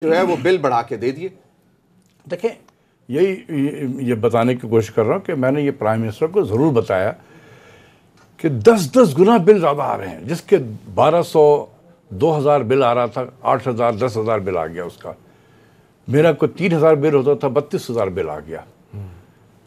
جو ہے وہ بل بڑھا کے دے دیے۔ دیکھیں یہ بتانے کی کوشش کر رہا ہوں کہ میں نے یہ پرائم منسٹر کو ضرور بتایا کہ 10 گنا بل زیادہ آ رہے ہیں، جس کے 1200 2000 بل آ رہا تھا، 8000 10,000 بل آ گیا اس کا۔ میرا کوئی 3000 بل ہوتا تھا، 32,000 بل آ گیا۔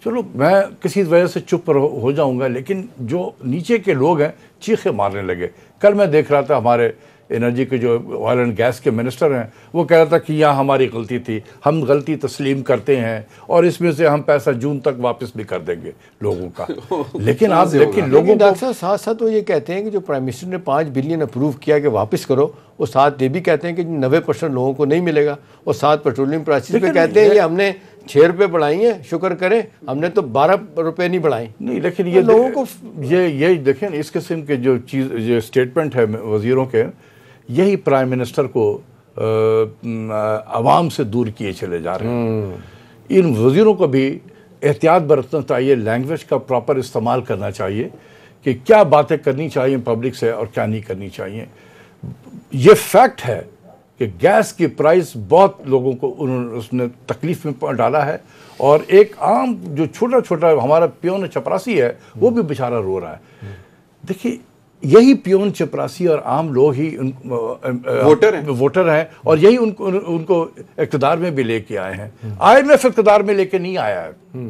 چلو میں کسی وجہ سے چپ ہو جاؤں گا، لیکن جو نیچے کے لوگ ہیں چیخے مارنے لگے۔ کل میں دیکھ رہا تھا ہمارے انرجی کے جو آئل اینڈ گیس کے منسٹر ہیں، وہ کہہ رہا تھا کہ یہاں ہماری غلطی تھی، ہم غلطی تسلیم کرتے ہیں اور اس میں سے ہم پیسہ جون تک واپس بھی کر دیں گے لوگوں کا۔ لیکن آپ دیکھیں لوگوں ڈاکٹر صاحب ساتھ ساتھ وہ یہ کہتے ہیں کہ جو پرائم منسٹر نے 5 بلین اپروو کیا کہ واپس کرو، وہ ساتھ یہ بھی کہتے ہیں کہ 90% لوگوں کو نہیں ملے گا، اور ساتھ پیٹرولیم پرائسز پہ کہتے ہیں یہ ہم نے 6 روپے بڑھائی ہیں، شکر کریں ہم نے تو 12 روپے نہیں بڑھائی۔ نہیں، لیکن یہ لوگوں کو یہ دیکھیں اس قسم کے جو اسٹیٹمنٹ ہے وزیروں کے، یہی پرائم منسٹر کو عوام سے دور کیے چلے جا رہے ہیں۔ ان وزیروں کو بھی احتیاط برتنا چاہیے، لینگویج کا پراپر استعمال کرنا چاہیے کہ کیا باتیں کرنی چاہیے پبلک سے اور کیا نہیں کرنی چاہیے۔ یہ فیکٹ ہے کہ گیس کی پرائس بہت لوگوں کو اس نے تکلیف میں ڈالا ہے، اور ایک عام جو چھوٹا ہمارا پیون چپراسی ہے وہ بھی بیچارہ رو رہا ہے۔ دیکھیے یہی پیون چپراسی اور عام لوگ ہی ووٹر ہیں، اور یہی ان کو اقتدار میں بھی لے کے آئے ہیں۔ IMF اقتدار میں لے کے نہیں آیا ہے،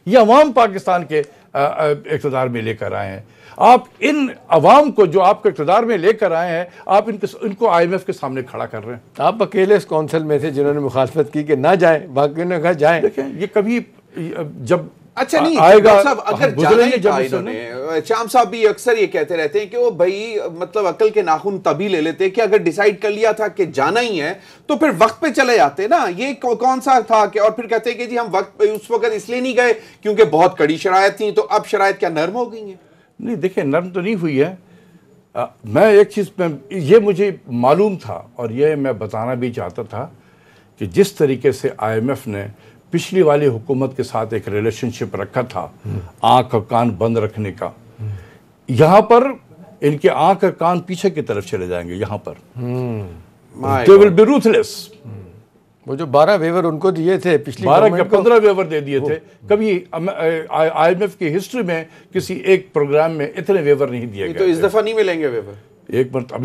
یہ عوام پاکستان کے اقتدار میں لے کر آئے ہیں۔ آپ ان عوام کو جو آپ کے اقتدار میں لے کر آئے ہیں، آپ ان کو IMF کے سامنے کھڑا کر رہے ہیں۔ آپ اکیلے اس کونسل میں تھے جنہوں نے مخالفت کی کہ نہ جائیں، باقیوں نے کہا جائیں۔ دیکھیں یہ کبھی جب اچھا نہیں آئے گا، صاحب اگر جانا ہی تھا انہوں نے، شام صاحب بھی اکثر یہ کہتے رہتے ہیں کہ وہ بھائی مطلب عقل کے ناخن تبھی لے لیتے کہ اگر ڈیسائیڈ کر لیا تھا کہ جانا ہی ہے تو پھر وقت پہ چلے جاتے نا۔ یہ کون سا تھا کہ اور پھر کہتے ہیں کہ جی ہم وقت پہ اس وقت اس لیے نہیں گئے کیونکہ بہت کڑی شرائط تھیں، تو اب شرائط کیا نرم ہو گئی ہیں؟ نہیں دیکھیں نرم تو نہیں ہوئی ہے۔ میں ایک چیز میں یہ مجھے معلوم تھا اور یہ میں بتانا بھی چاہتا تھا کہ جس طریقے سے IMF نے پچھلی والی حکومت کے ساتھ ایک ریلیشن شپ رکھا تھا آنکھ اور کان بند رکھنے کا، یہاں پر ان کے آنکھ اور کان پیچھے کی طرف چلے جائیں گے۔ یہاں پر they will be ruthless۔ وہ جو 12 ویور ان کو دیے تھے پچھلی 12 کے 15 ویور دے دیے تھے، کبھی IMF کی ہسٹری میں کسی ایک پروگرام میں اتنے ویور نہیں دیے گئے۔ تو اس دفعہ نہیں ملیں گے ویور؟ ایک مرتبہ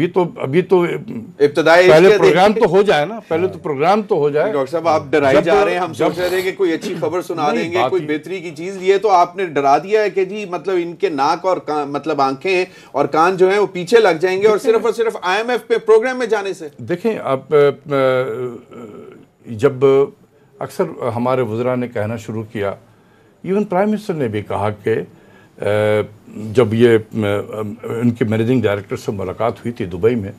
ابھی تو ابتدائی پہلے پروگرام تو ہو جائے نا، پہلے تو پروگرام تو ہو جائے۔ ڈاکٹر صاحب آپ ڈرائی جا رہے ہیں، ہم سوچ رہے تھے کہ کوئی اچھی خبر سنا دیں گے، کوئی بہتری کی چیز۔ یہ تو آپ نے ڈرا دیا ہے کہ جی مطلب ان کے ناک اور مطلب آنکھیں اور کان جو ہیں وہ پیچھے لگ جائیں گے اور صرف IMF پہ پروگرام میں جانے سے۔ دیکھیں آپ جب اکثر ہمارے وزراء نے کہنا شروع کیا، ایون پرائم منسٹر نے بھی کہا کہ جب یہ ان کے مینیجنگ ڈائریکٹر سے ملاقات ہوئی تھی دبئی میں،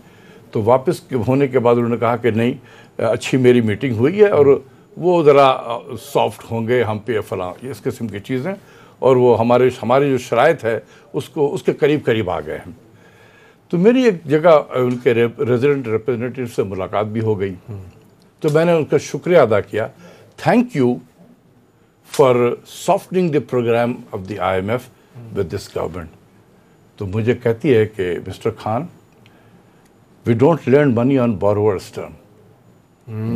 تو واپس ہونے کے بعد انہوں نے کہا کہ نہیں اچھی میری میٹنگ ہوئی ہے اور وہ ذرا سافٹ ہوں گے ہم پہ فلاں اس قسم کی چیزیں، اور وہ ہماری جو شرائط ہے اس کے قریب آ گئے ہیں۔ تو میری ایک جگہ ان کے ریزیڈنٹ ریپریزنٹیو سے ملاقات بھی ہو گئی، تو میں نے ان کا شکریہ ادا کیا، thank you for softening the program of the IMF with this government. تو مجھے کہتی ہے کہ mister Khan we don't lend money on borrowers term,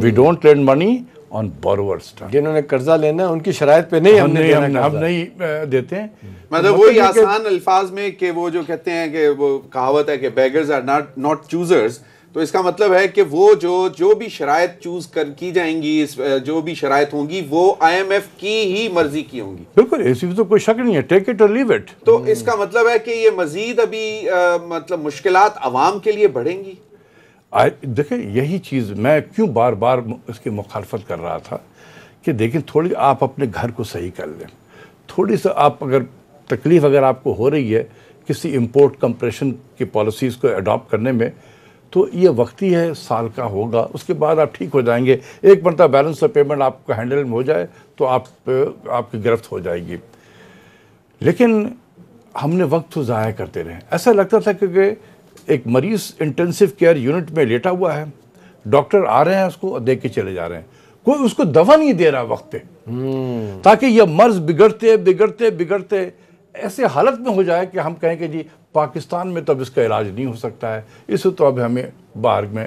we don't lend money on borrowers term. جنہوں نے قرضہ لینا ان کی شرائط پہ نہیں، ہم نہیں دیتے ہیں۔ مطلب وہی آسان الفاظ میں کہ وہ جو کہتے ہیں کہ وہ کہاوت ہے کہ بیگرز آر ناٹ چوزرز، تو اس کا مطلب ہے کہ وہ جو بھی شرائط چوز کی جائیں گی، جو بھی شرائط ہوں گی وہ IMF کی ہی مرضی کی ہوں گی۔ بالکل، اس میں تو کوئی شک نہیں ہے، ٹیک اٹ اور لیو اٹ۔ تو اس کا مطلب ہے کہ یہ مزید ابھی مطلب مشکلات عوام کے لیے بڑھیں گی۔ دیکھیں یہی چیز میں کیوں بار بار اس کی مخالفت کر رہا تھا کہ دیکھیں تھوڑی آپ اپنے گھر کو صحیح کر لیں، تھوڑی سا آپ اگر تکلیف اگر آپ کو ہو رہی ہے کسی امپورٹ کمپریشن کی پالیسیز کو اڈاپٹ کرنے میں، تو یہ وقتی ہے، سال کا ہوگا، اس کے بعد آپ ٹھیک ہو جائیں گے۔ ایک مرتبہ بیلنس آف پیمنٹ آپ کا ہینڈل میں ہو جائے تو آپ کی گرفت ہو جائے گی۔ لیکن ہم نے وقت تو ضائع کرتے رہے، ایسا لگتا تھا کہ ایک مریض انٹینسیو کیئر یونٹ میں لیٹا ہوا ہے، ڈاکٹر آ رہے ہیں اس کو دیکھ کے چلے جا رہے ہیں، کوئی اس کو دوا نہیں دے رہا وقت پہ، تاکہ یہ مرض بگڑتے ایسے حالت میں ہو جائے کہ ہم کہیں کہ جی پاکستان میں تو اب اس کا علاج نہیں ہو سکتا ہے، اسے تو اب ہمیں باہر میں